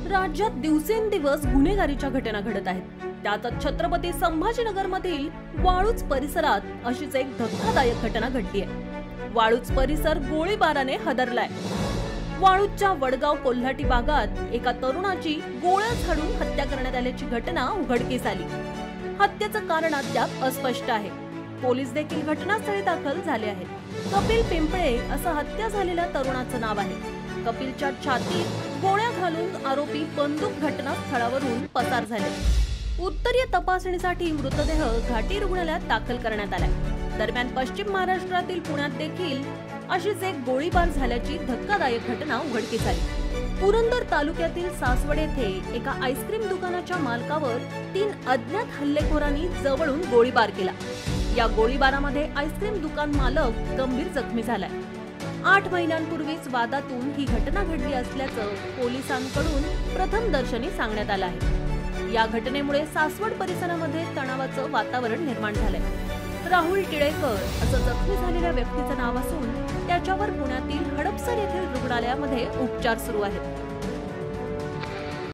राज्यात दिवसेंदिवस गुन्हेगारीच्या घटना घडत आहेत। त्यातच छत्रपती संभाजीनगर मधील वाळूज परिसरात अशीच एक धक्कादायक घटना घडली आहे। वाळूज परिसर गोळीबाराने हादरलाय। वाळूजच्या वडगाव कोल्हाटी भागात एका तरुणाची गोळ्या झाडून हत्या करण्यात आल्याची घटना उघडकीस आली। हत्येचं कारण अद्याप अस्पष्ट आहे। पोलीस देखील घटनास्थळी दाखल झाले आहेत। कपिल पिंपळे असं हत्या झालेल्या तरुणाचं नाव आहे। कपिलच्या छातीत गोळ्या घालून आरोपी बंदूक घटनास्थळावरून पसार झाले। उत्तरीय तपासणीसाठी मृतदेह घाटी रुग्णालयात दाखल करण्यात आलाय। दरम्यान पश्चिम महाराष्ट्रातील पुण्यात देखील अशीच एक गोळीबार झाल्याची धक्कादायक घटना उघडकीस आली। पुरंदर तालुक्यातील सासवड येथे एका आईस्क्रीम दुकानाच्या मालकावर 3 अज्ञात हल्लेखोरांनी जवळून गोळीबार केला। या गोळीबारामध्ये आईस्क्रीम दुकान मालक गंभीर जखमी झालाय। 8 महिन्यांपूर्वीच वादातून ही घटना घडली असल्याचं पोलिसांकडून प्रथमदर्शनी सांगण्यात आलं आहे। या घटनेमुळे सासवड परिसरामध्ये तणावाचं वातावरण निर्माण झालंय। राहुल टिळेकर असं जखमी झालेल्या व्यक्तीचं नाव असून त्याच्यावर पुण्यातील हडपसर येथील रुग्णालयामध्ये उपचार सुरू आहेत।